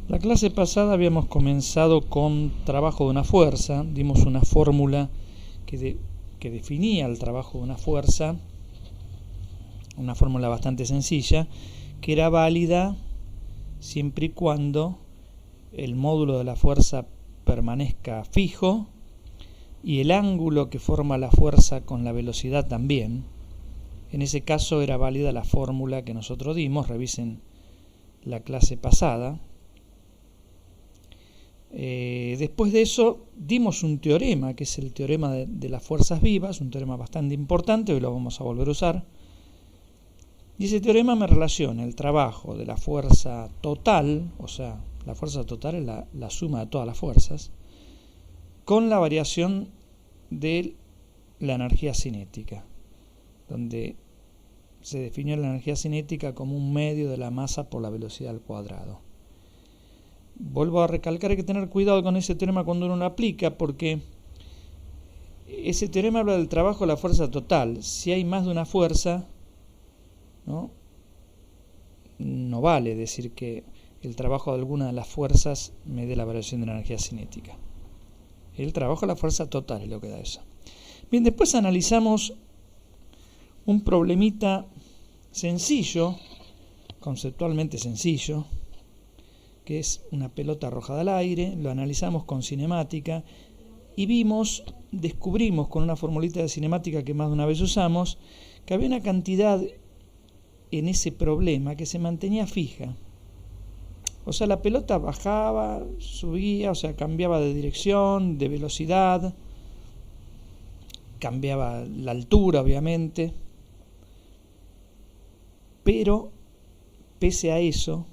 La clase pasada habíamos comenzado con trabajo de una fuerza, dimos una fórmula que definía el trabajo de una fuerza, una fórmula bastante sencilla, que era válida siempre y cuando el módulo de la fuerza permanezca fijo y el ángulo que forma la fuerza con la velocidad también. En ese caso era válida la fórmula que nosotros dimos, revisen la clase pasada. Después de eso dimos un teorema, que es el teorema de las fuerzas vivas, un teorema bastante importante, hoy lo vamos a volver a usar. Y ese teorema me relaciona el trabajo de la fuerza total, o sea, la fuerza total es la suma de todas las fuerzas, con la variación de la energía cinética, donde se definió la energía cinética como un medio de la masa por la velocidad al cuadrado. Vuelvo a recalcar, hay que tener cuidado con ese teorema cuando uno lo aplica, porque ese teorema habla del trabajo de la fuerza total. Si hay más de una fuerza, no vale decir que el trabajo de alguna de las fuerzas me dé la variación de la energía cinética. El trabajo de la fuerza total es lo que da eso. Bien, después analizamos un problemita sencillo, conceptualmente sencillo, que es una pelota arrojada al aire. Lo analizamos con cinemática y descubrimos con una formulita de cinemática que más de una vez usamos, que había una cantidad en ese problema que se mantenía fija. O sea, la pelota bajaba, subía, o sea, cambiaba de dirección, de velocidad, cambiaba la altura, obviamente, pero pese a eso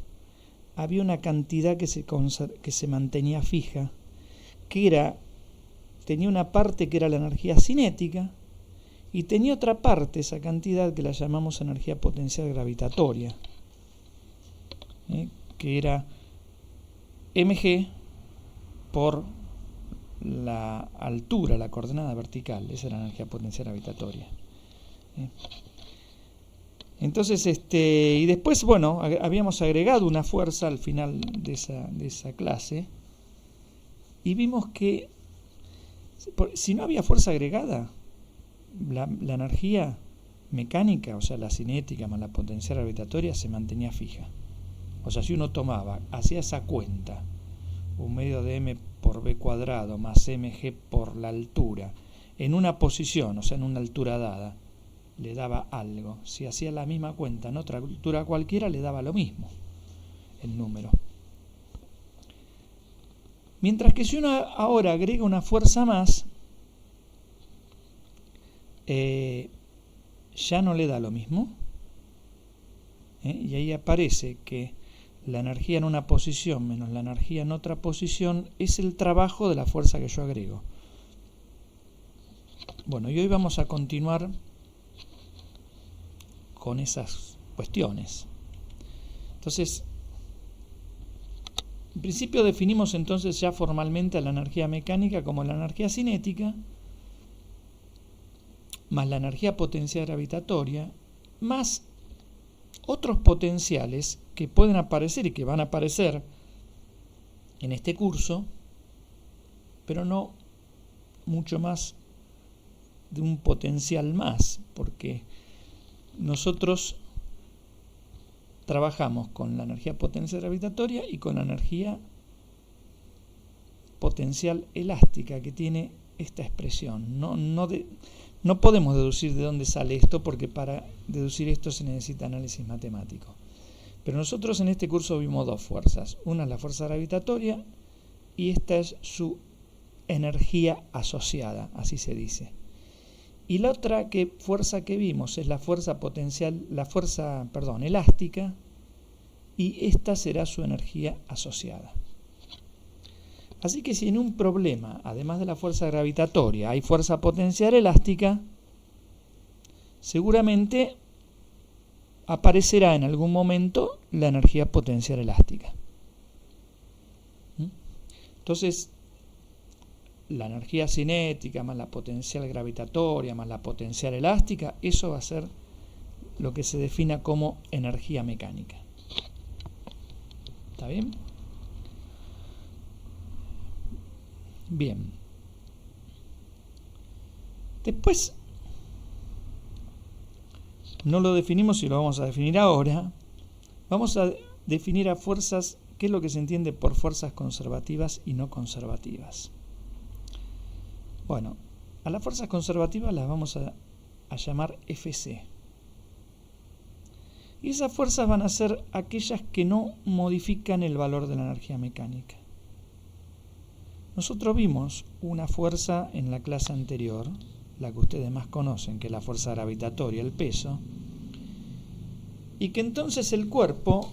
había una cantidad que se mantenía fija, tenía una parte que era la energía cinética y tenía otra parte, esa cantidad, que la llamamos energía potencial gravitatoria, que era mg por la altura, la coordenada vertical. Esa era la energía potencial gravitatoria. Entonces, y después, bueno, habíamos agregado una fuerza al final de esa clase y vimos que si no había fuerza agregada, la energía mecánica, o sea, la cinética más la potencial gravitatoria, se mantenía fija. O sea, si uno hacía esa cuenta, un medio de m por b cuadrado más mg por la altura, en una posición, o sea, en una altura dada, le daba algo. Si hacía la misma cuenta en otra altura cualquiera, le daba lo mismo el número. Mientras que si uno ahora agrega una fuerza más, ya no le da lo mismo. Y ahí aparece que la energía en una posición menos la energía en otra posición es el trabajo de la fuerza que yo agrego. Bueno, y hoy vamos a continuar con esas cuestiones. Entonces, en principio definimos entonces ya formalmente a la energía mecánica como la energía cinética más la energía potencial gravitatoria más otros potenciales que pueden aparecer y que van a aparecer en este curso, pero no mucho más de un potencial más, porque nosotros trabajamos con la energía potencial gravitatoria y con la energía potencial elástica, que tiene esta expresión. No podemos deducir de dónde sale esto, porque para deducir esto se necesita análisis matemático. Pero nosotros en este curso vimos dos fuerzas. Una es la fuerza gravitatoria y esta es su energía asociada, así se dice. Y la otra fuerza que vimos es la fuerza elástica, y esta será su energía asociada. Así que si en un problema, además de la fuerza gravitatoria, hay fuerza potencial elástica, seguramente aparecerá en algún momento la energía potencial elástica. Entonces, la energía cinética más la potencial gravitatoria más la potencial elástica, eso va a ser lo que se defina como energía mecánica. ¿Está bien? Bien. Después, no lo definimos y lo vamos a definir ahora. Vamos a definir a fuerzas, qué es lo que se entiende por fuerzas conservativas y no conservativas. Bueno, a las fuerzas conservativas las vamos a llamar FC. Y esas fuerzas van a ser aquellas que no modifican el valor de la energía mecánica. Nosotros vimos una fuerza en la clase anterior, la que ustedes más conocen, que es la fuerza gravitatoria, el peso, y que entonces el cuerpo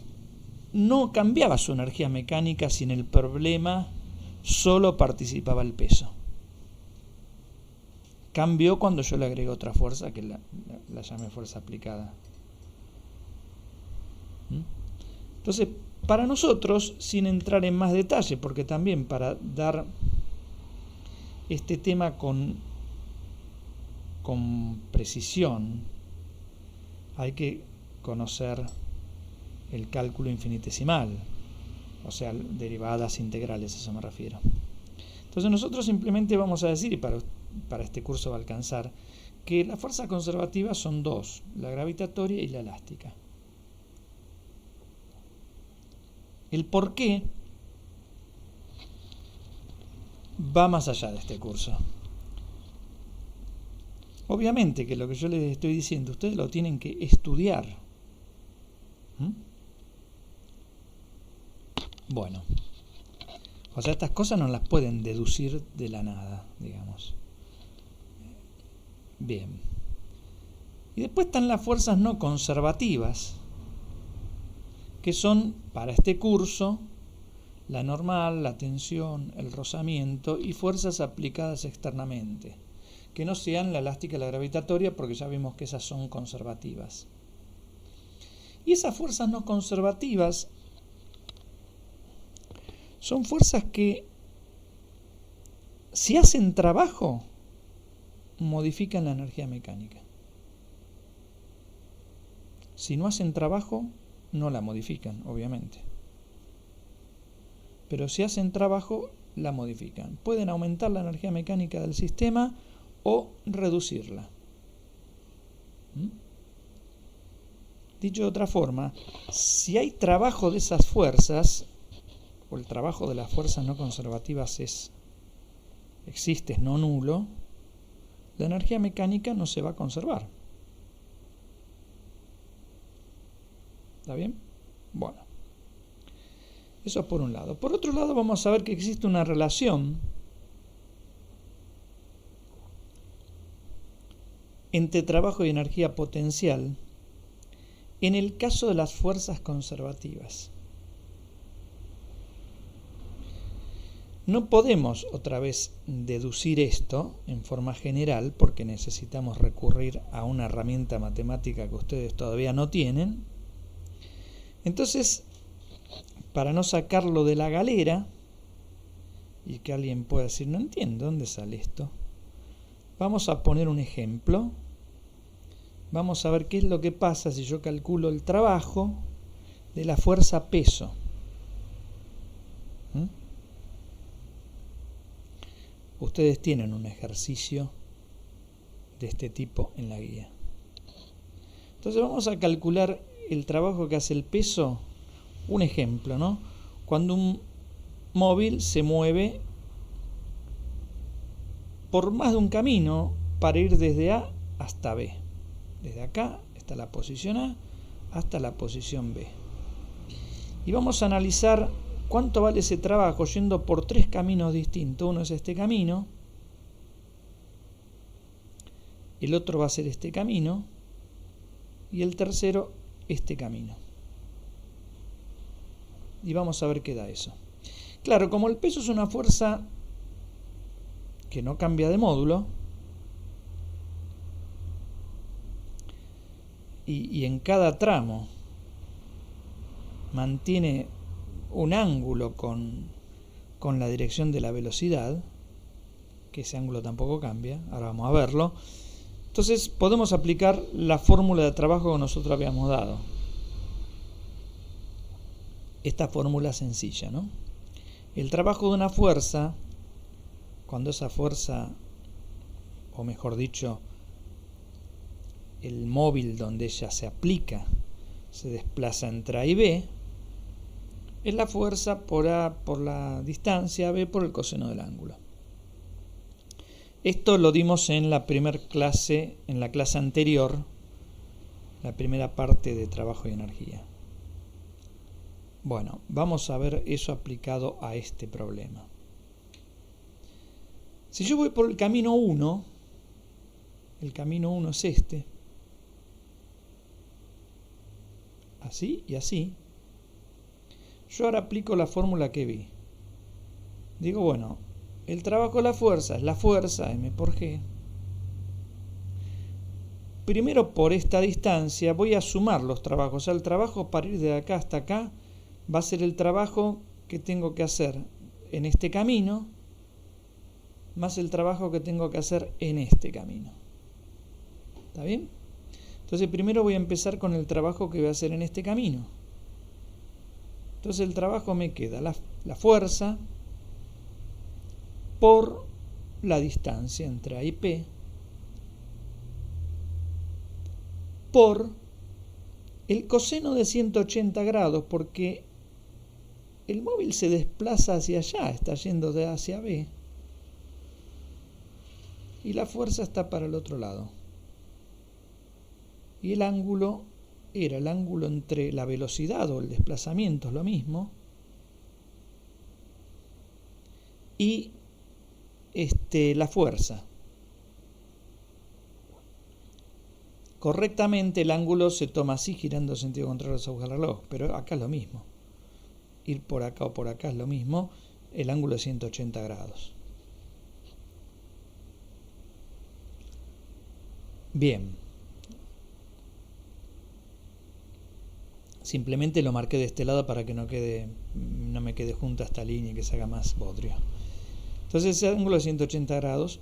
no cambiaba su energía mecánica si en el problema solo participaba el peso. Cambió cuando yo le agregué otra fuerza que la llamé fuerza aplicada. Entonces, para nosotros, sin entrar en más detalle, porque también para dar este tema con precisión hay que conocer el cálculo infinitesimal, o sea, derivadas integrales, a eso me refiero. Entonces nosotros simplemente vamos a decir, y para este curso va a alcanzar, que las fuerzas conservativas son dos, la gravitatoria y la elástica. El por qué va más allá de este curso. Obviamente que lo que yo les estoy diciendo, ustedes lo tienen que estudiar. Bueno, o sea, estas cosas no las pueden deducir de la nada, digamos. Bien. Y después están las fuerzas no conservativas, que son, para este curso, la normal, la tensión, el rozamiento y fuerzas aplicadas externamente, que no sean la elástica y la gravitatoria, porque ya vimos que esas son conservativas. Y esas fuerzas no conservativas son fuerzas que, si hacen trabajo, modifican la energía mecánica. Si no hacen trabajo, no la modifican, obviamente. Pero si hacen trabajo, la modifican. Pueden aumentar la energía mecánica del sistema o reducirla. Dicho de otra forma, si hay trabajo de esas fuerzas, o el trabajo de las fuerzas no conservativas existe, es no nulo, la energía mecánica no se va a conservar. ¿Está bien? Bueno, eso es por un lado. Por otro lado, vamos a ver que existe una relación entre trabajo y energía potencial en el caso de las fuerzas conservativas. No podemos otra vez deducir esto en forma general porque necesitamos recurrir a una herramienta matemática que ustedes todavía no tienen. Entonces, para no sacarlo de la galera y que alguien pueda decir, no entiendo, ¿dónde sale esto? Vamos a poner un ejemplo. Vamos a ver qué es lo que pasa si yo calculo el trabajo de la fuerza peso. Ustedes tienen un ejercicio de este tipo en la guía. Entonces vamos a calcular el trabajo que hace el peso. Un ejemplo, ¿no? Cuando un móvil se mueve por más de un camino para ir desde A hasta B. Desde acá está la posición A hasta la posición B. Y vamos a analizar cuánto vale ese trabajo yendo por tres caminos distintos. Uno es este camino, el otro va a ser este camino y el tercero este camino. Y vamos a ver qué da eso. Claro, como el peso es una fuerza que no cambia de módulo, y en cada tramo mantiene un ángulo con la dirección de la velocidad, que ese ángulo tampoco cambia, ahora vamos a verlo. Entonces podemos aplicar la fórmula de trabajo que nosotros habíamos dado. Esta fórmula sencilla, ¿no? El trabajo de una fuerza cuando esa fuerza, o mejor dicho, el móvil donde ella se aplica, se desplaza entre A y B, es la fuerza por A por la distancia, B por el coseno del ángulo. Esto lo dimos en la primera clase, en la clase anterior, la primera parte de trabajo y energía. Bueno, vamos a ver eso aplicado a este problema. Si yo voy por el camino 1, el camino 1 es este, así y así, yo ahora aplico la fórmula que vi. Digo, bueno, el trabajo de la fuerza es la fuerza, M por G. Primero, por esta distancia, voy a sumar los trabajos. O sea, el trabajo para ir de acá hasta acá va a ser el trabajo que tengo que hacer en este camino, más el trabajo que tengo que hacer en este camino. ¿Está bien? Entonces, primero voy a empezar con el trabajo que voy a hacer en este camino. Entonces, el trabajo me queda la fuerza por la distancia entre A y P, por el coseno de 180 grados, porque el móvil se desplaza hacia allá, está yendo de A hacia B, y la fuerza está para el otro lado. Y el ángulo era el ángulo entre la velocidad o el desplazamiento, es lo mismo, y la fuerza. Correctamente el ángulo se toma así, girando en sentido contrario a las agujas del reloj, pero acá es lo mismo. Ir por acá o por acá es lo mismo, el ángulo es 180 grados. Bien. Simplemente lo marqué de este lado para que no me quede junta esta línea y que se haga más bodrio. Entonces ese ángulo es 180 grados.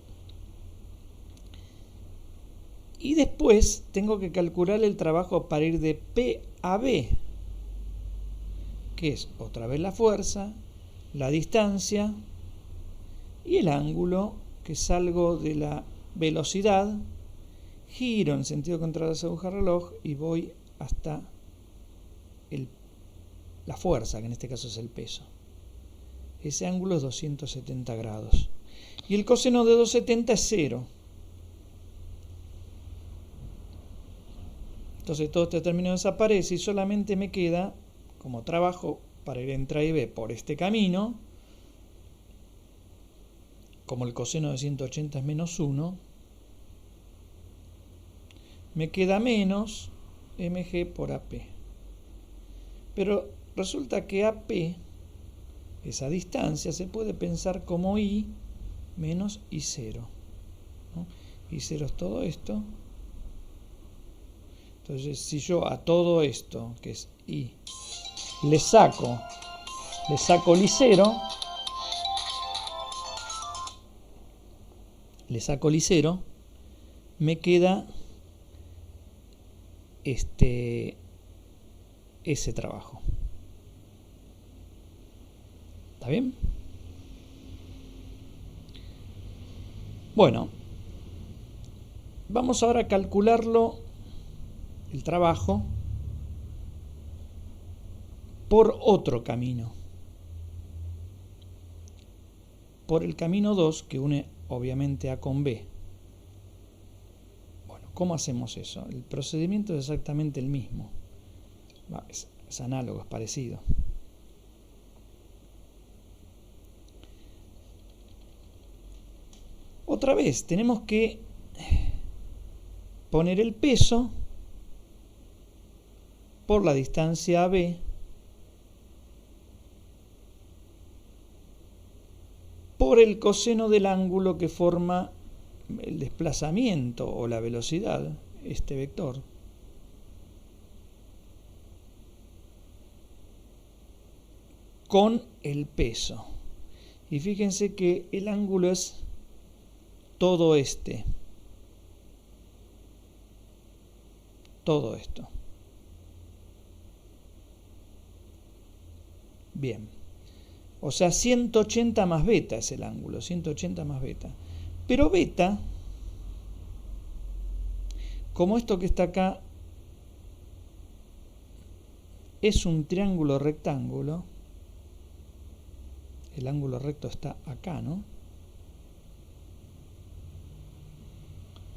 Y después tengo que calcular el trabajo para ir de P a B, que es otra vez la fuerza, la distancia y el ángulo, que salgo de la velocidad, giro en sentido contrario a la aguja del reloj y voy hasta la fuerza, que en este caso es el peso. Ese ángulo es 270 grados. Y el coseno de 270 es 0. Entonces todo este término desaparece y solamente me queda, como trabajo para ir entre A y B por este camino, como el coseno de 180 es menos 1, me queda menos mg por AP. Pero resulta que AP, esa distancia, se puede pensar como I menos I0, ¿no? I0 es todo esto. Entonces, si yo a todo esto, que es I, le saco el I0, me queda ese trabajo. ¿Está bien? Bueno, vamos ahora a calcularlo, el trabajo, por otro camino. Por el camino 2, que une obviamente A con B. Bueno, ¿cómo hacemos eso? El procedimiento es exactamente el mismo. Es análogo, es parecido. Otra vez, tenemos que poner el peso por la distancia AB por el coseno del ángulo que forma el desplazamiento o la velocidad, este vector, con el peso. Y fíjense que el ángulo es todo todo esto. Bien, O sea, 180 más beta es el ángulo, 180 más beta. Pero beta, como esto que está acá es un triángulo rectángulo, el ángulo recto está acá, ¿no?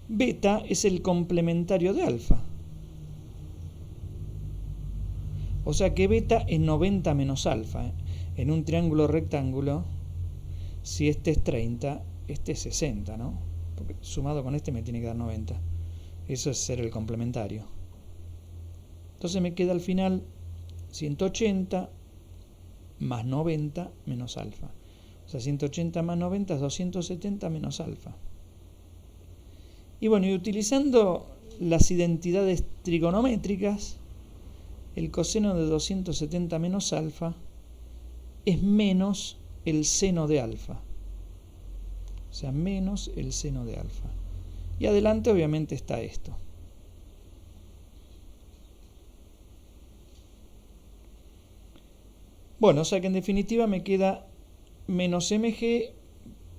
Beta es el complementario de alfa. O sea que beta es 90 menos alfa. En un triángulo rectángulo, si este es 30, este es 60, ¿no? Porque sumado con este me tiene que dar 90. Eso es ser el complementario. Entonces me queda al final 180 más 90 menos alfa. O sea, 180 más 90 es 270 menos alfa. Y bueno, y utilizando las identidades trigonométricas, el coseno de 270 menos alfa es menos el seno de alfa. O sea, menos el seno de alfa. Y adelante obviamente está esto. Bueno, o sea que en definitiva me queda menos mg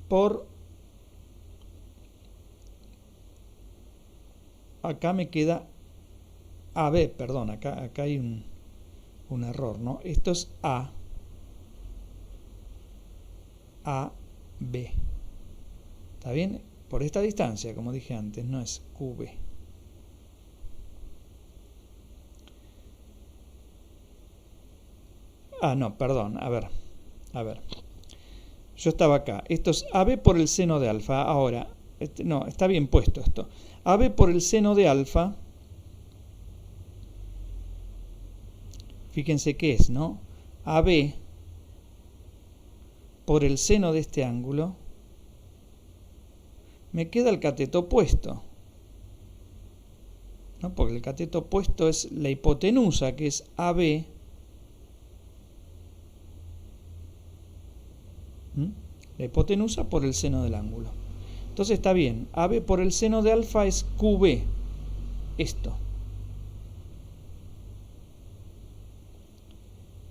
por... Acá me queda AB, perdón, acá hay un error, ¿no? Esto es A, B. ¿Está bien? Por esta distancia, como dije antes, no es QB. Ah, no, perdón, a ver. Yo estaba acá. Esto es AB por el seno de alfa. Ahora, no, está bien puesto esto. AB por el seno de alfa. Fíjense qué es, ¿no? AB por el seno de este ángulo. Me queda el cateto opuesto, ¿no? Porque el cateto opuesto es la hipotenusa, que es AB. La hipotenusa por el seno del ángulo. Entonces está bien. AB por el seno de alfa es QB. Esto.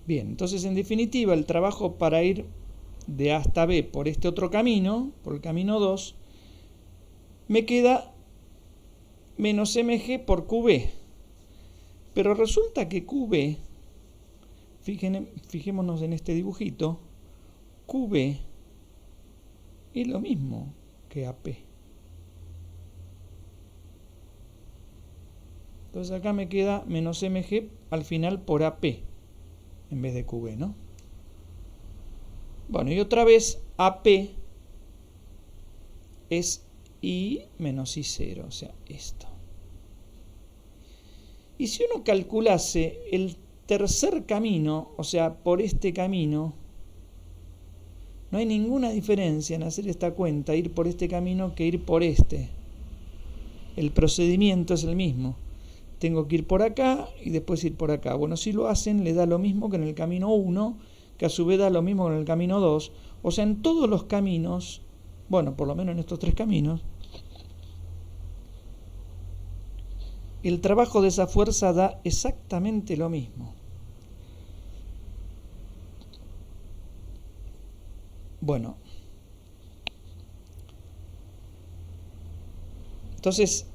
Bien, entonces en definitiva el trabajo para ir de A hasta B por este otro camino, por el camino 2, me queda menos mg por QB. Pero resulta que QB, fijémonos en este dibujito, QB es lo mismo que AP. Entonces acá me queda menos mg al final por AP en vez de QB, ¿no? Bueno, y otra vez AP es I menos I0, o sea, esto. Y si uno calculase el tercer camino, o sea, por este camino, no hay ninguna diferencia en hacer esta cuenta, ir por este camino que ir por este. El procedimiento es el mismo. Tengo que ir por acá y después ir por acá. Bueno, si lo hacen, le da lo mismo que en el camino 1, que a su vez da lo mismo que en el camino 2. O sea, en todos los caminos, bueno, por lo menos en estos tres caminos, el trabajo de esa fuerza da exactamente lo mismo. Bueno, entonces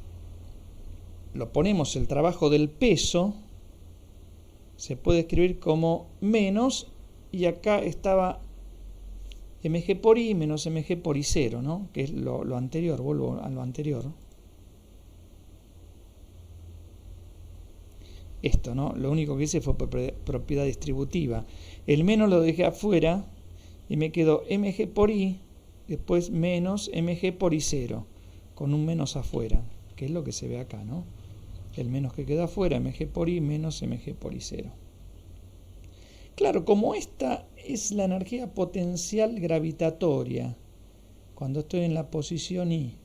lo ponemos el trabajo del peso, se puede escribir como menos, y acá estaba mg por i menos mg por i0, ¿no? Que es lo anterior, vuelvo a lo anterior. Esto, ¿no? Lo único que hice fue propiedad distributiva. El menos lo dejé afuera y me quedó mg por i, después menos mg por i0, con un menos afuera, que es lo que se ve acá, ¿no? El menos que queda afuera, mg por i menos mg por i0. Claro, como esta es la energía potencial gravitatoria, cuando estoy en la posición i,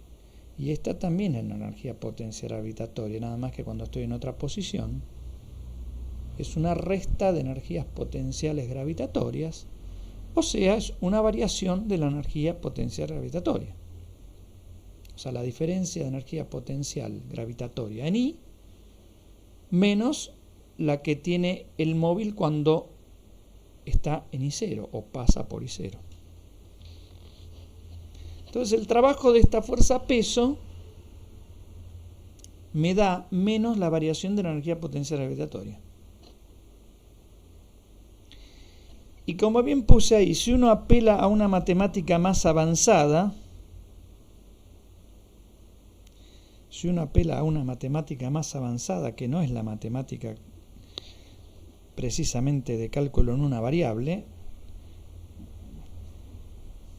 y esta también es la energía potencial gravitatoria, nada más que cuando estoy en otra posición, es una resta de energías potenciales gravitatorias, o sea, es una variación de la energía potencial gravitatoria. O sea, la diferencia de energía potencial gravitatoria en I menos la que tiene el móvil cuando está en I0 o pasa por I0. Entonces el trabajo de esta fuerza peso me da menos la variación de la energía potencial gravitatoria. Y como bien puse ahí, si uno apela a una matemática más avanzada, que no es la matemática precisamente de cálculo en una variable,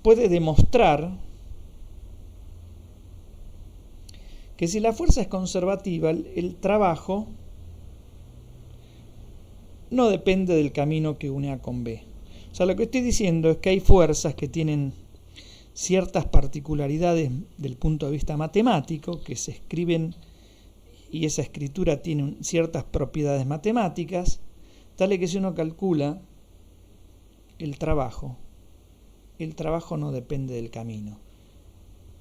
puede demostrar que si la fuerza es conservativa, el trabajo no depende del camino que une A con B. O sea, lo que estoy diciendo es que hay fuerzas que tienen ciertas particularidades del punto de vista matemático, que se escriben y esa escritura tiene ciertas propiedades matemáticas, tales que si uno calcula el trabajo no depende del camino.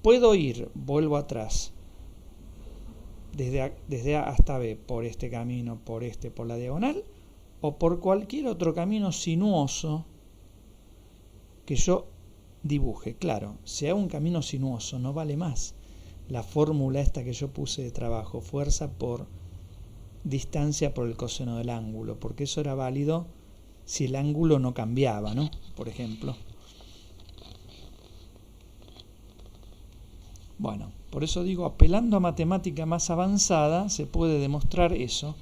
Puedo ir, vuelvo atrás, desde A hasta B, por este camino, por la diagonal, o por cualquier otro camino sinuoso que yo dibuje. Claro, si hago un camino sinuoso no vale más la fórmula esta que yo puse de trabajo, fuerza por distancia por el coseno del ángulo, porque eso era válido si el ángulo no cambiaba, ¿no? Por ejemplo. Bueno, por eso digo, apelando a matemática más avanzada se puede demostrar eso.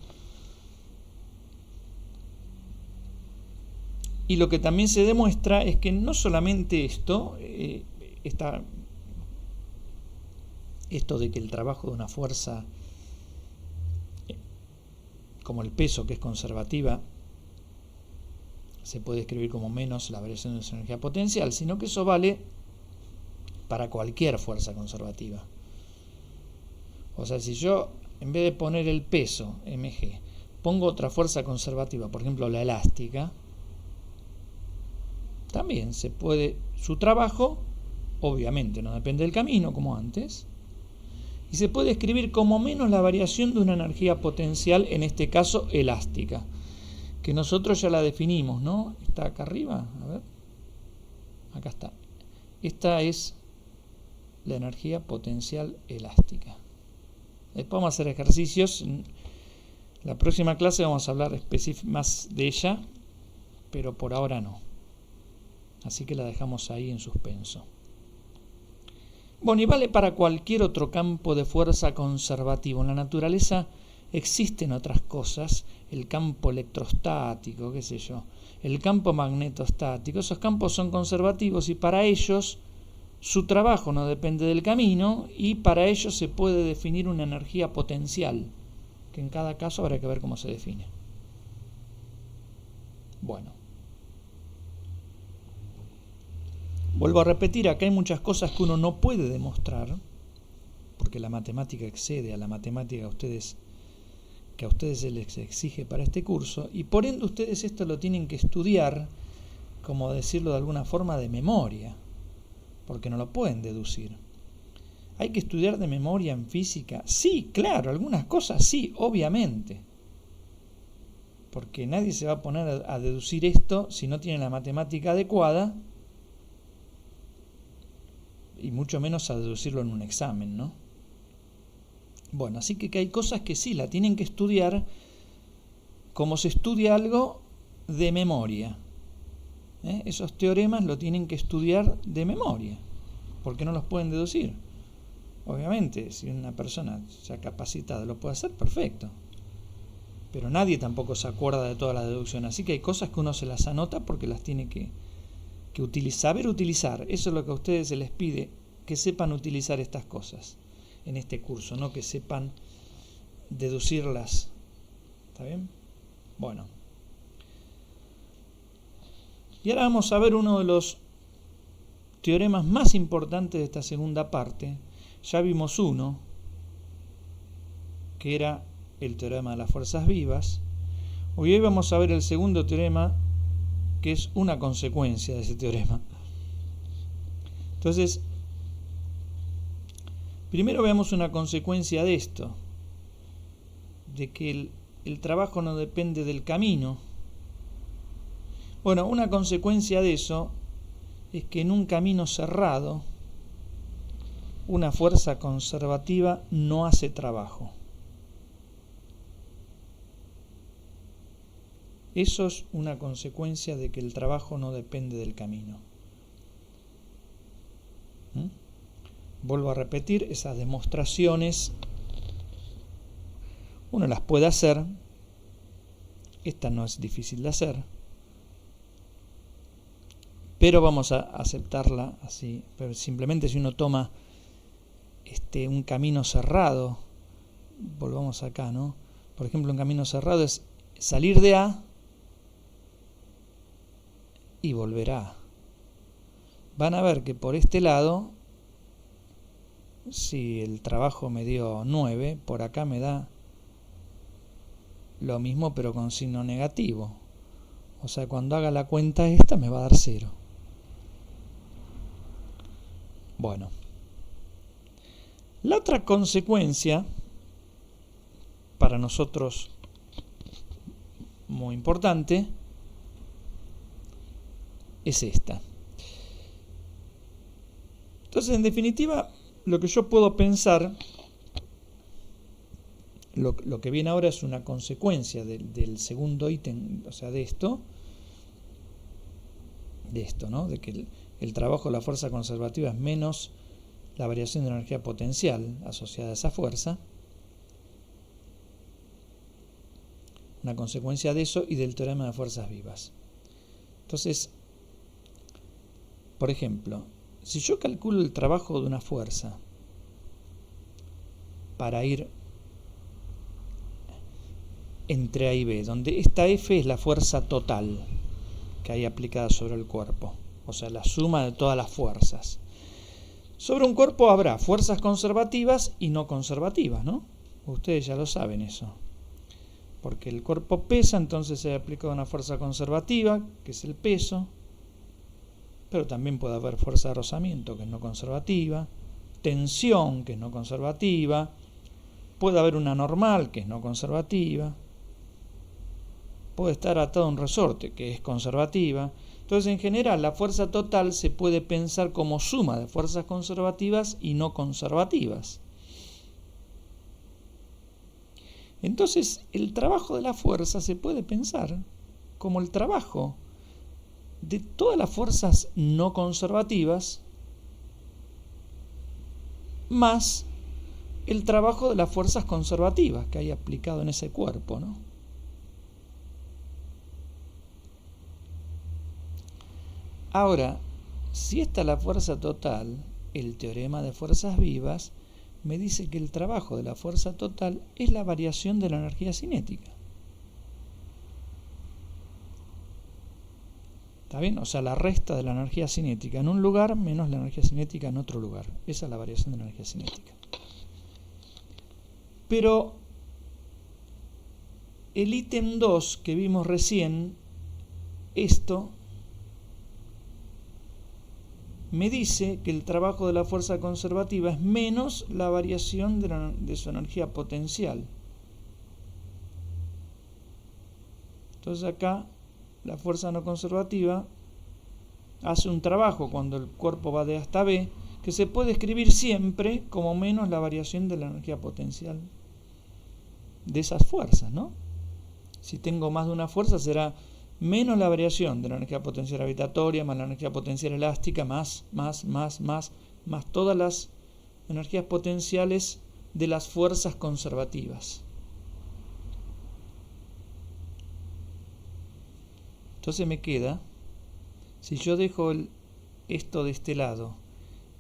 Y lo que también se demuestra es que no solamente esto de que el trabajo de una fuerza como el peso, que es conservativa, se puede escribir como menos la variación de su energía potencial, sino que eso vale para cualquier fuerza conservativa. O sea, si yo en vez de poner el peso mg pongo otra fuerza conservativa, por ejemplo la elástica, también se puede, su trabajo obviamente no depende del camino como antes, y se puede escribir como menos la variación de una energía potencial, en este caso elástica, que nosotros ya la definimos, ¿no? Está acá arriba, a ver, acá está. Esta es la energía potencial elástica. Después vamos a hacer ejercicios. La próxima clase vamos a hablar más de ella, pero por ahora no. Así que la dejamos ahí en suspenso. Bueno, y vale para cualquier otro campo de fuerza conservativo. En la naturaleza existen otras cosas, el campo electrostático, qué sé yo, el campo magnetostático. Esos campos son conservativos y para ellos su trabajo no depende del camino y para ellos se puede definir una energía potencial, que en cada caso habrá que ver cómo se define. Bueno. Vuelvo a repetir, acá hay muchas cosas que uno no puede demostrar, porque la matemática excede a la matemática que a ustedes se les exige para este curso, y por ende ustedes esto lo tienen que estudiar, como decirlo de alguna forma, de memoria, porque no lo pueden deducir. ¿Hay que estudiar de memoria en física? Sí, claro, algunas cosas sí, obviamente, porque nadie se va a poner a deducir esto si no tiene la matemática adecuada, y mucho menos a deducirlo en un examen, ¿no? Bueno, así que hay cosas que sí, la tienen que estudiar como se estudia algo de memoria. Esos teoremas lo tienen que estudiar de memoria, porque no los pueden deducir. Obviamente, si una persona ya capacitada lo puede hacer, perfecto. Pero nadie tampoco se acuerda de toda la deducción, así que hay cosas que uno se las anota porque las tiene que saber utilizar. Eso es lo que a ustedes se les pide, que sepan utilizar estas cosas en este curso, no que sepan deducirlas. ¿Está bien? Bueno. Y ahora vamos a ver uno de los teoremas más importantes de esta segunda parte. Ya vimos uno, que era el teorema de las fuerzas vivas. Hoy vamos a ver el segundo teorema, que es una consecuencia de ese teorema. Entonces, primero veamos una consecuencia de esto, de que el trabajo no depende del camino. Bueno, una consecuencia de eso es que en un camino cerrado, una fuerza conservativa no hace trabajo. Eso es una consecuencia de que el trabajo no depende del camino. Vuelvo a repetir, esas demostraciones uno las puede hacer. Esta no es difícil de hacer, pero vamos a aceptarla así. Pero simplemente si uno toma un camino cerrado, volvamos acá, ¿no? Por ejemplo, un camino cerrado es salir de A y volver a A. Van a ver que por este lado, si el trabajo me dio 9, por acá me da lo mismo pero con signo negativo. O sea, cuando haga la cuenta esta me va a dar 0. Bueno. La otra consecuencia, para nosotros muy importante, es esta. Entonces, en definitiva, lo que yo puedo pensar, lo que viene ahora es una consecuencia del segundo ítem, o sea, de esto, ¿no? De que el trabajo de la fuerza conservativa es menos la variación de energía potencial asociada a esa fuerza. Una consecuencia de eso y del teorema de fuerzas vivas. Entonces, por ejemplo, si yo calculo el trabajo de una fuerza para ir entre A y B, donde esta F es la fuerza total que hay aplicada sobre el cuerpo, o sea, la suma de todas las fuerzas. Sobre un cuerpo habrá fuerzas conservativas y no conservativas, ¿no? Ustedes ya lo saben eso. Porque el cuerpo pesa, entonces se aplica una fuerza conservativa, que es el peso, pero también puede haber fuerza de rozamiento, que es no conservativa, tensión, que es no conservativa, puede haber una normal, que es no conservativa, puede estar atado a un resorte, que es conservativa. Entonces, en general, la fuerza total se puede pensar como suma de fuerzas conservativas y no conservativas. Entonces, el trabajo de la fuerza se puede pensar como el trabajo de todas las fuerzas no conservativas más el trabajo de las fuerzas conservativas que hay aplicado en ese cuerpo, ¿no? Ahora, si esta es la fuerza total, el teorema de fuerzas vivas me dice que el trabajo de la fuerza total es la variación de la energía cinética. ¿Está bien? O sea, la resta de la energía cinética en un lugar menos la energía cinética en otro lugar. Esa es la variación de la energía cinética. Pero el ítem 2 que vimos recién, esto me dice que el trabajo de la fuerza conservativa es menos la variación de su energía potencial. Entonces acá la fuerza no conservativa hace un trabajo cuando el cuerpo va de A hasta B que se puede escribir siempre como menos la variación de la energía potencial de esas fuerzas, ¿no? Si tengo más de una fuerza será menos la variación de la energía potencial gravitatoria, más la energía potencial elástica, más todas las energías potenciales de las fuerzas conservativas. Entonces me queda, si yo dejo esto de este lado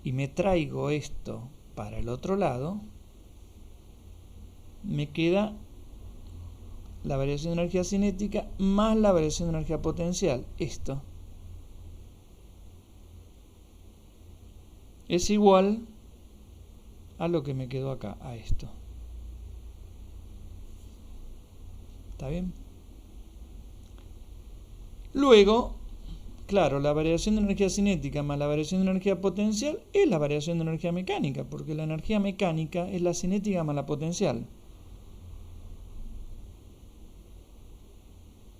y me traigo esto para el otro lado, me queda la variación de energía cinética más la variación de energía potencial. Esto es igual a lo que me quedó acá, a esto. ¿Está bien? Luego, claro, la variación de energía cinética más la variación de energía potencial es la variación de energía mecánica, porque la energía mecánica es la cinética más la potencial.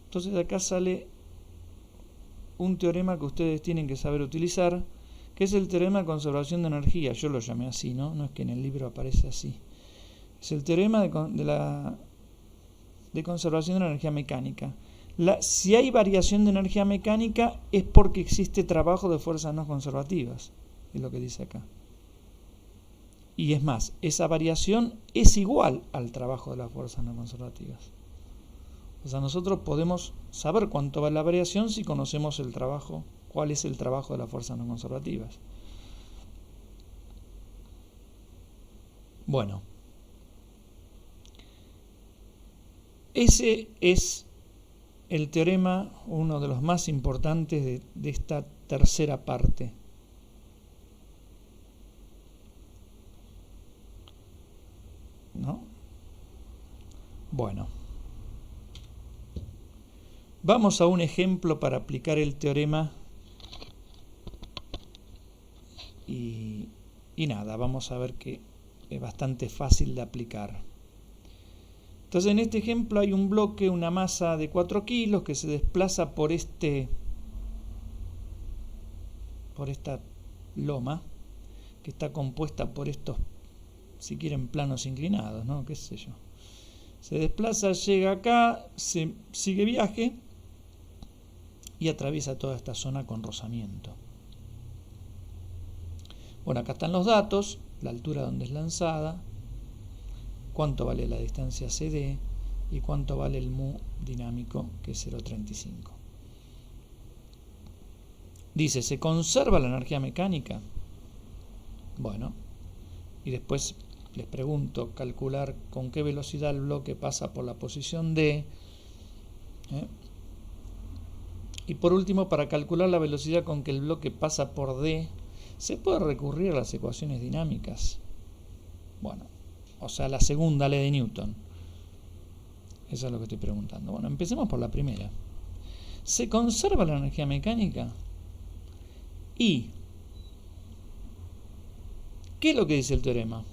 Entonces acá sale un teorema que ustedes tienen que saber utilizar, que es el teorema de conservación de energía. Yo lo llamé así, ¿no? No es que en el libro aparece así. Es el teorema de conservación de la energía mecánica. Si hay variación de energía mecánica es porque existe trabajo de fuerzas no conservativas, es lo que dice acá. Y es más, esa variación es igual al trabajo de las fuerzas no conservativas. O sea, nosotros podemos saber cuánto va la variación si conocemos el trabajo, cuál es el trabajo de las fuerzas no conservativas. Bueno, ese es el teorema, uno de los más importantes de esta tercera parte. ¿No? Bueno. Vamos a un ejemplo para aplicar el teorema. Y nada, vamos a ver que es bastante fácil de aplicar. Entonces en este ejemplo hay un bloque, una masa de 4 kilos que se desplaza por esta loma, que está compuesta por estos, si quieren, planos inclinados, ¿no? ¿Qué sé yo? Se desplaza, llega acá, sigue viaje y atraviesa toda esta zona con rozamiento. Bueno, acá están los datos, la altura donde es lanzada, cuánto vale la distancia CD y cuánto vale el mu dinámico, que es 0,35. Dice, ¿se conserva la energía mecánica? Bueno, y después les pregunto, calcular con qué velocidad el bloque pasa por la posición D. Y por último, para calcular la velocidad con que el bloque pasa por D, se puede recurrir a las ecuaciones dinámicas. Bueno, o sea, la segunda ley de Newton. Eso es lo que estoy preguntando. Bueno, empecemos por la primera. ¿Se conserva la energía mecánica? ¿Y qué es lo que dice el teorema?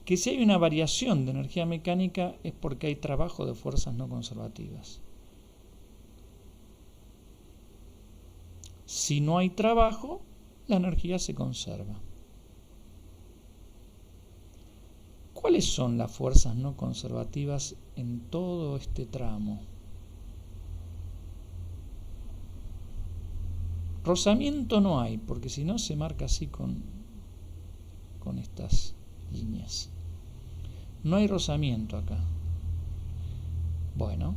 Que si hay una variación de energía mecánica es porque hay trabajo de fuerzas no conservativas. Si no hay trabajo, la energía se conserva. ¿Cuáles son las fuerzas no conservativas en todo este tramo? Rozamiento no hay, porque si no se marca así con estas líneas. No hay rozamiento acá. Bueno,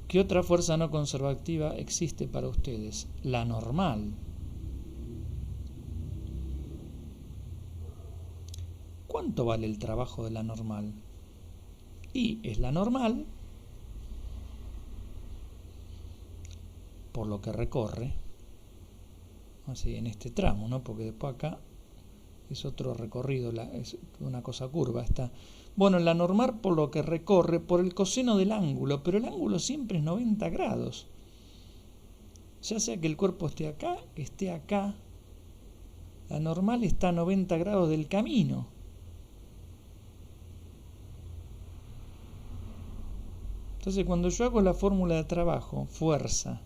¿qué otra fuerza no conservativa existe para ustedes? La normal. ¿Cuánto vale el trabajo de la normal? Y es la normal por lo que recorre, así en este tramo, ¿no? Porque después acá es otro recorrido, es una cosa curva. Bueno, la normal por lo que recorre, por el coseno del ángulo, pero el ángulo siempre es 90 grados. Ya sea que el cuerpo esté acá, la normal está a 90 grados del camino. Entonces, cuando yo hago la fórmula de trabajo, fuerza,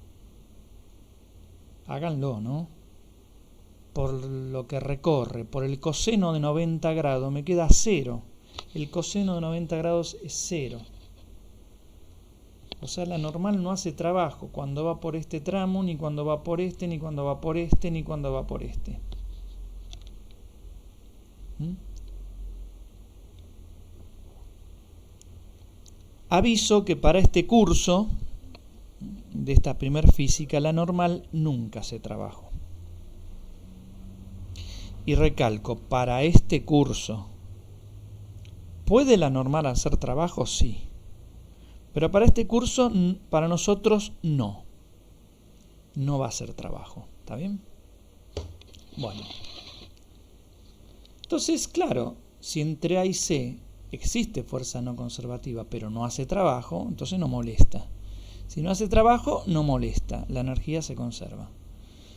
háganlo, ¿no? Por lo que recorre, por el coseno de 90 grados, me queda 0. El coseno de 90 grados es 0. O sea, la normal no hace trabajo cuando va por este tramo, ni cuando va por este, ni cuando va por este, ni cuando va por este. Aviso que para este curso de esta primer física, la normal nunca hace trabajo. Y recalco, para este curso, ¿puede la normal hacer trabajo? Sí. Pero para este curso, para nosotros, no. No va a hacer trabajo. ¿Está bien? Bueno. Entonces, claro, si entre A y C existe fuerza no conservativa, pero no hace trabajo, entonces no molesta. Si no hace trabajo, no molesta. La energía se conserva.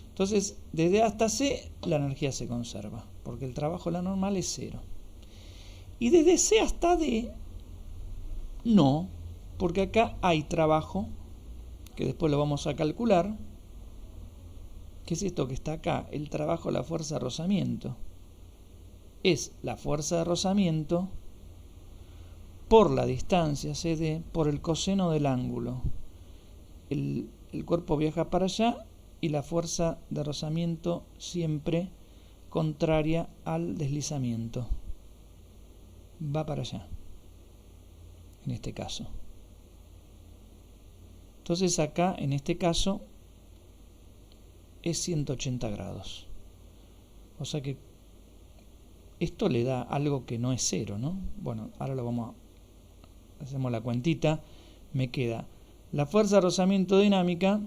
Entonces, desde A hasta C, la energía se conserva, porque el trabajo de la normal es 0. Y desde C hasta D, no, porque acá hay trabajo, que después lo vamos a calcular. ¿Qué es esto que está acá? El trabajo, la fuerza de rozamiento. Es la fuerza de rozamiento por la distancia CD, por el coseno del ángulo. El cuerpo viaja para allá y la fuerza de rozamiento siempre contraria al deslizamiento. Va para allá, en este caso. Entonces acá, en este caso, es 180 grados. O sea que esto le da algo que no es cero, ¿no? Bueno, ahora lo vamos a... hacemos la cuentita. Me queda la fuerza de rozamiento dinámica,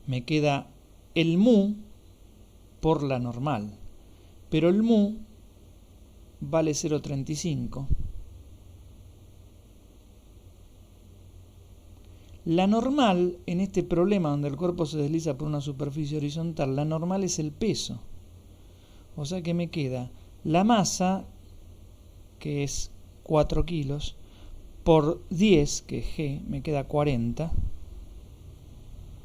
me queda el mu por la normal, pero el mu vale 0,35. La normal, en este problema donde el cuerpo se desliza por una superficie horizontal, la normal es el peso. O sea que me queda la masa, que es 4 kilos, por 10, que es G, me queda 40.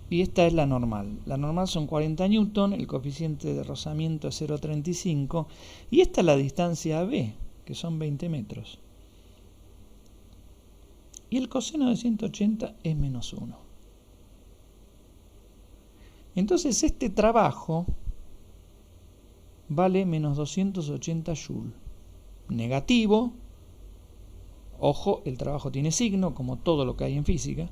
Y esta es la normal. La normal son 40 newton, el coeficiente de rozamiento es 0,35. Y esta es la distancia AB, que son 20 metros. Y el coseno de 180 es menos 1. Entonces este trabajo vale menos 280 joules. Negativo. Ojo, el trabajo tiene signo, como todo lo que hay en física.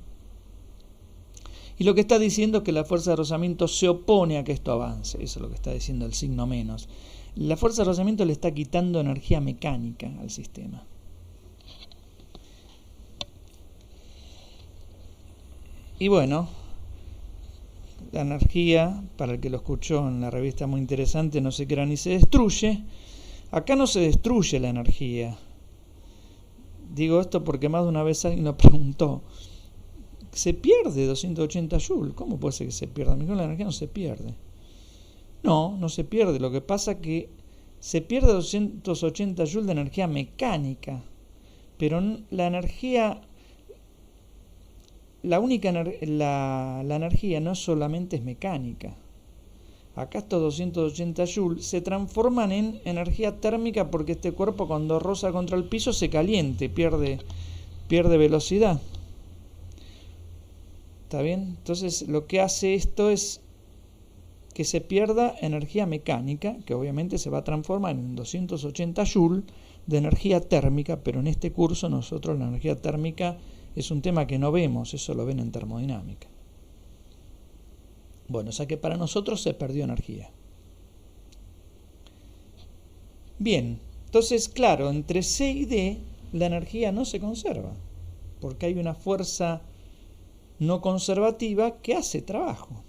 Y lo que está diciendo es que la fuerza de rozamiento se opone a que esto avance. Eso es lo que está diciendo el signo menos. La fuerza de rozamiento le está quitando energía mecánica al sistema. Y bueno, la energía, para el que lo escuchó en la revista muy interesante, no se crea ni se destruye. Acá no se destruye la energía. Digo esto porque más de una vez alguien lo preguntó. ¿Se pierde 280 joules? ¿Cómo puede ser que se pierda? La energía no se pierde. No, no se pierde. Lo que pasa es que se pierde 280 joules de energía mecánica. Pero la energía... La energía no solamente es mecánica. Acá estos 280 joules se transforman en energía térmica porque este cuerpo cuando roza contra el piso se caliente, pierde velocidad. ¿Está bien? Entonces lo que hace esto es que se pierda energía mecánica, que obviamente se va a transformar en 280 joules de energía térmica, pero en este curso nosotros la energía térmica es un tema que no vemos, eso lo ven en termodinámica. Bueno, o sea que para nosotros se perdió energía. Bien, entonces claro, entre C y D la energía no se conserva, porque hay una fuerza no conservativa que hace trabajo.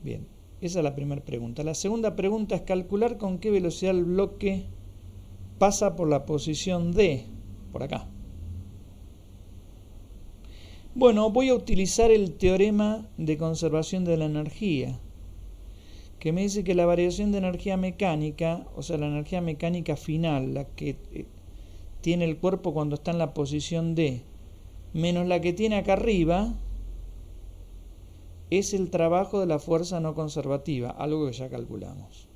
Bien, esa es la primera pregunta. La segunda pregunta es calcular con qué velocidad el bloque pasa por la posición D, por acá. Bueno, voy a utilizar el teorema de conservación de la energía, que me dice que la variación de energía mecánica, o sea, la energía mecánica final, la que tiene el cuerpo cuando está en la posición D, menos la que tiene acá arriba, es el trabajo de la fuerza no conservativa, algo que ya calculamos.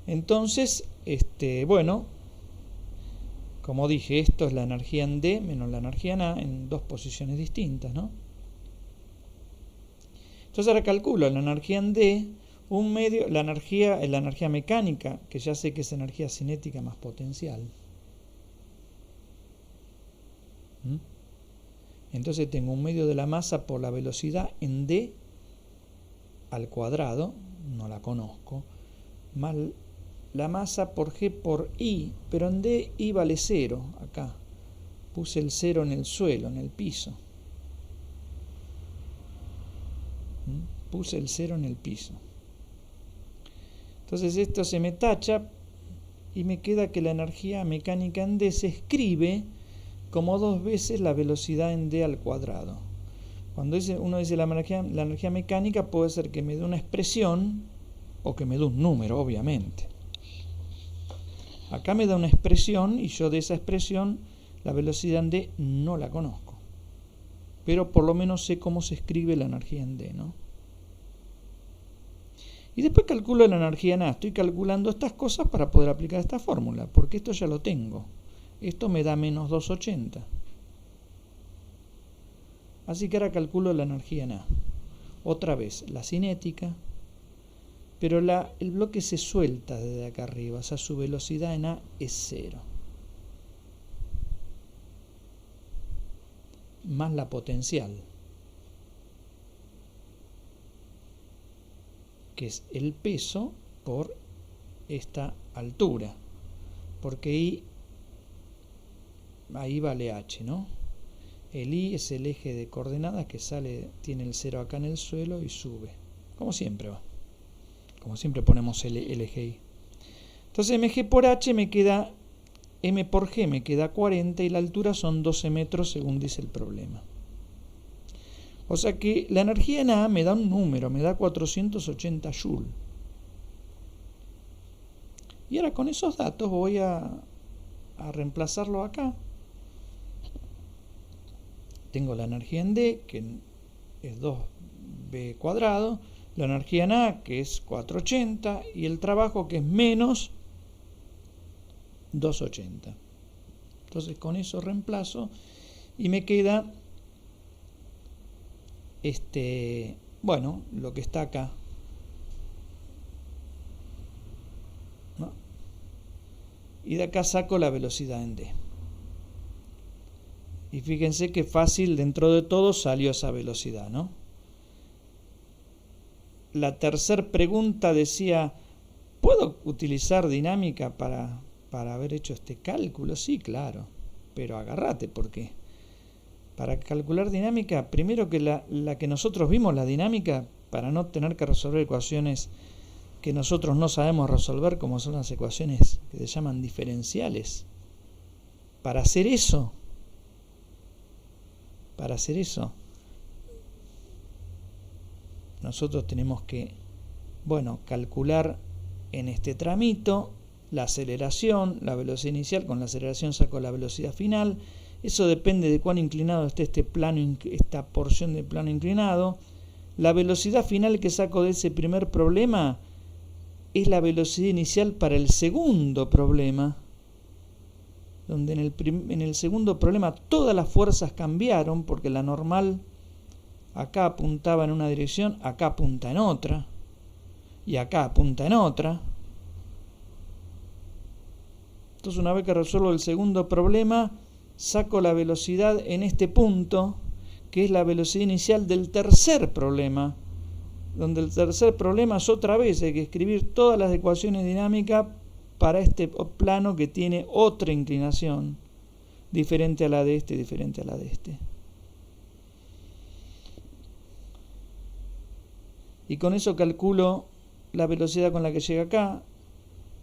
Entonces, bueno, como dije, esto es la energía en D menos la energía en A en dos posiciones distintas, ¿no? Entonces ahora calculo la energía en D, un medio, la energía mecánica, que ya sé que es energía cinética más potencial. Entonces tengo un medio de la masa por la velocidad en D al cuadrado, no la conozco, más la masa por G por I, pero en D I vale 0, acá. Puse el 0 en el suelo, en el piso. Puse el 0 en el piso. Entonces esto se me tacha y me queda que la energía mecánica en D se escribe como 2 veces la velocidad en D al cuadrado. Cuando uno dice la energía mecánica, puede ser que me dé una expresión o que me dé un número, obviamente. Acá me da una expresión y yo de esa expresión, la velocidad en D no la conozco. Pero por lo menos sé cómo se escribe la energía en D, ¿no? Y después calculo la energía en A. Estoy calculando estas cosas para poder aplicar esta fórmula, porque esto ya lo tengo. Esto me da menos 280. Así que ahora calculo la energía en A. Otra vez, la cinética, pero el bloque se suelta desde acá arriba, o sea, su velocidad en A es 0. Más la potencial, que es el peso por esta altura, porque ahí vale h, ¿no? El i es el eje de coordenadas que tiene el 0 acá en el suelo y sube, como siempre va. Como siempre ponemos el eje i. Entonces mg por h me queda, m por g me queda 40 y la altura son 12 metros según dice el problema. O sea que la energía en A me da un número, me da 480 Joule. Y ahora con esos datos voy a reemplazarlo acá. Tengo la energía en D, que es 2b cuadrado, la energía en A, que es 480, y el trabajo, que es menos 280. Entonces con eso reemplazo y me queda lo que está acá, ¿no? Y de acá saco la velocidad en D. Y fíjense qué fácil, dentro de todo salió esa velocidad, ¿no? La tercera pregunta decía, ¿puedo utilizar dinámica para haber hecho este cálculo? Sí, claro, pero agárrate, porque para calcular dinámica, primero que la que nosotros vimos, la dinámica, para no tener que resolver ecuaciones que nosotros no sabemos resolver, como son las ecuaciones que se llaman diferenciales, para hacer eso, nosotros tenemos que, calcular en este tramito la aceleración, la velocidad inicial, con la aceleración saco la velocidad final. Eso depende de cuán inclinado esté esta porción de plano inclinado. La velocidad final que saco de ese primer problema es la velocidad inicial para el segundo problema, donde en el segundo problema todas las fuerzas cambiaron, porque la normal acá apuntaba en una dirección, acá apunta en otra, y acá apunta en otra. Entonces, una vez que resuelvo el segundo problema, saco la velocidad en este punto, que es la velocidad inicial del tercer problema, donde el tercer problema es otra vez, hay que escribir todas las ecuaciones dinámicas para este plano que tiene otra inclinación, diferente a la de este, diferente a la de este. Y con eso calculo la velocidad con la que llega acá.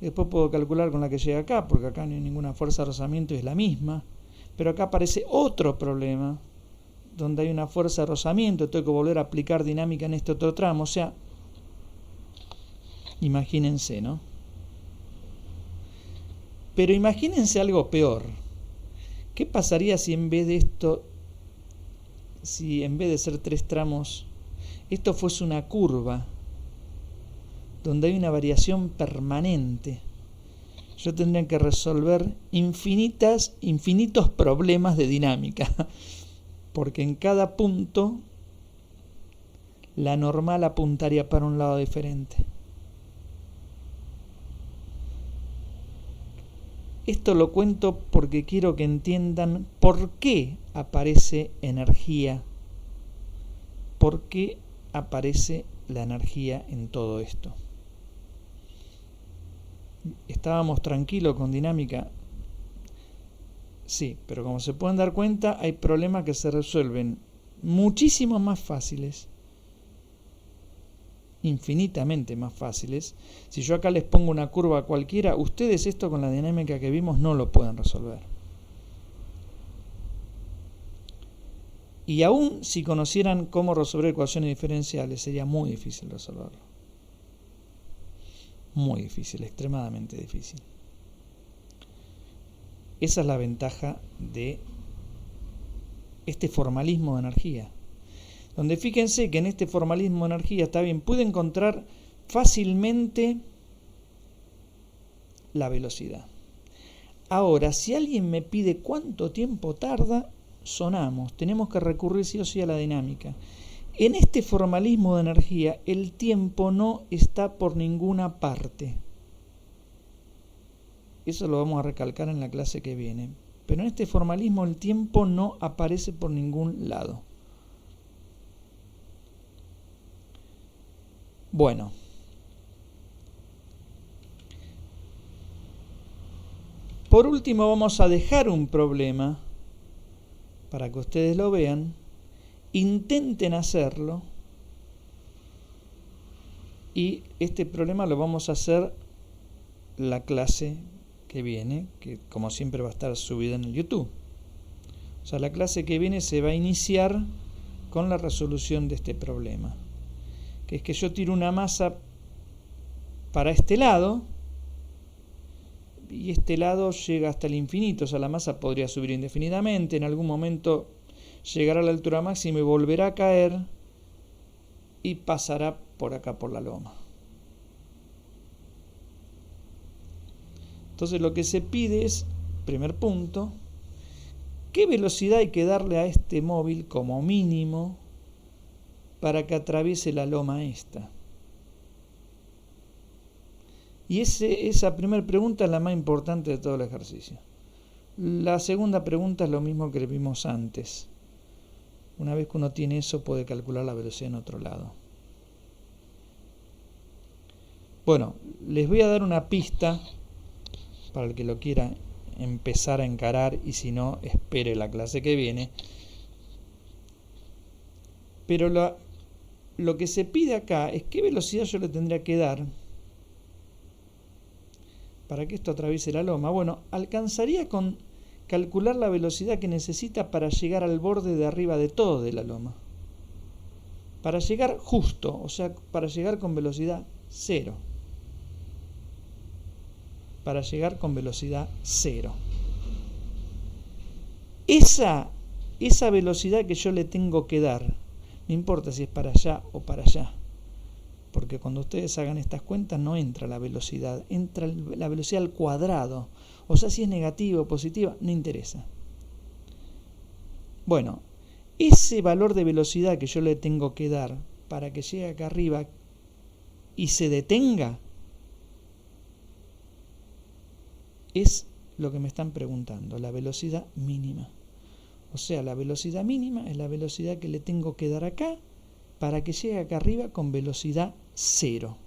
Después puedo calcular con la que llega acá, porque acá no hay ninguna fuerza de rozamiento, es la misma. Pero acá aparece otro problema, donde hay una fuerza de rozamiento, tengo que volver a aplicar dinámica en este otro tramo. O sea, imagínense, ¿no? Pero imagínense algo peor. ¿Qué pasaría si en vez de esto, si en vez de ser 3 tramos, esto fuese una curva, donde hay una variación permanente? Yo tendría que resolver infinitos problemas de dinámica, porque en cada punto la normal apuntaría para un lado diferente. Esto lo cuento porque quiero que entiendan por qué aparece energía, por qué aparece la energía en todo esto. ¿Estábamos tranquilos con dinámica? Sí, pero como se pueden dar cuenta, hay problemas que se resuelven muchísimo más fáciles, infinitamente más fáciles. Si yo acá les pongo una curva cualquiera, ustedes esto con la dinámica que vimos no lo pueden resolver. Y aún si conocieran cómo resolver ecuaciones diferenciales, sería muy difícil resolverlo. Muy difícil, extremadamente difícil. Esa es la ventaja de este formalismo de energía. Donde fíjense que en este formalismo de energía, está bien, pude encontrar fácilmente la velocidad. Ahora, si alguien me pide cuánto tiempo tarda, sonamos. Tenemos que recurrir sí o sí a la dinámica. En este formalismo de energía, el tiempo no está por ninguna parte. Eso lo vamos a recalcar en la clase que viene. Pero en este formalismo el tiempo no aparece por ningún lado. Bueno. Por último vamos a dejar un problema para que ustedes lo vean. Intenten hacerlo. Y este problema lo vamos a hacer la clase que viene, que como siempre va a estar subida en el YouTube. O sea, la clase que viene se va a iniciar con la resolución de este problema. Que es que yo tiro una masa para este lado y este lado llega hasta el infinito. O sea, la masa podría subir indefinidamente, en algún momento llegará a la altura máxima y volverá a caer y pasará por acá por la loma. Entonces lo que se pide es, primer punto, ¿qué velocidad hay que darle a este móvil como mínimo para que atraviese la loma esta? Y esa primera pregunta es la más importante de todo el ejercicio. La segunda pregunta es lo mismo que vimos antes. Una vez que uno tiene eso, puede calcular la velocidad en otro lado. Bueno, les voy a dar una pista para el que lo quiera empezar a encarar, y si no, espere la clase que viene. Pero lo que se pide acá es qué velocidad yo le tendría que dar para que esto atraviese la loma. Bueno, alcanzaría con calcular la velocidad que necesita para llegar al borde de arriba de todo de la loma. Para llegar justo, o sea, para llegar con velocidad cero. Para llegar con velocidad cero. Esa velocidad que yo le tengo que dar, no importa si es para allá o para allá, porque cuando ustedes hagan estas cuentas no entra la velocidad, entra la velocidad al cuadrado. O sea, si es negativa o positiva, no interesa. Bueno, ese valor de velocidad que yo le tengo que dar para que llegue acá arriba y se detenga, es lo que me están preguntando, la velocidad mínima. O sea, la velocidad mínima es la velocidad que le tengo que dar acá para que llegue acá arriba con velocidad cero.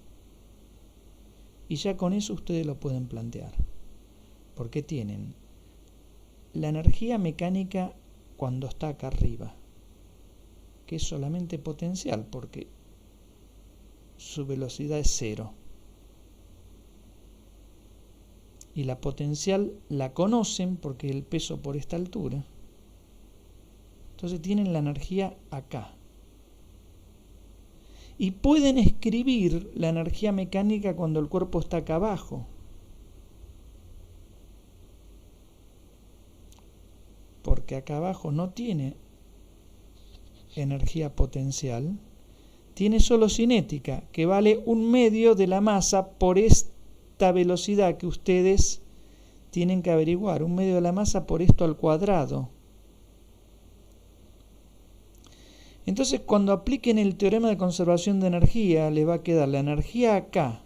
Y ya con eso ustedes lo pueden plantear. Porque tienen la energía mecánica cuando está acá arriba, que es solamente potencial porque su velocidad es cero. Y la potencial la conocen porque es el peso por esta altura. Entonces tienen la energía acá. Y pueden escribir la energía mecánica cuando el cuerpo está acá abajo. Porque acá abajo no tiene energía potencial, tiene solo cinética, que vale 1/2 de la masa por esta velocidad que ustedes tienen que averiguar. 1/2 de la masa por esto al cuadrado. Entonces, cuando apliquen el teorema de conservación de energía, les va a quedar la energía acá,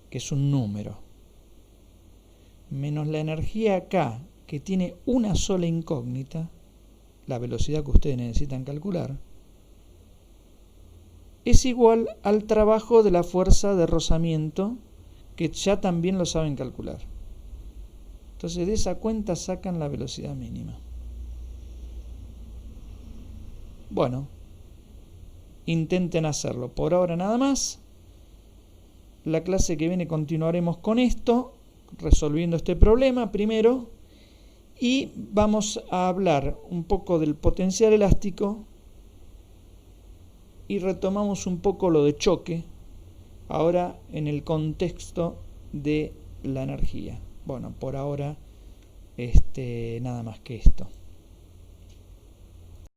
que es un número, menos la energía acá, que tiene una sola incógnita, la velocidad que ustedes necesitan calcular, es igual al trabajo de la fuerza de rozamiento, que ya también lo saben calcular. Entonces, de esa cuenta sacan la velocidad mínima. Bueno, intenten hacerlo. Por ahora nada más. La clase que viene continuaremos con esto, resolviendo este problema primero, Y vamos a hablar un poco del potencial elástico y retomamos un poco lo de choque, ahora en el contexto de la energía. Bueno, por ahora nada más que esto.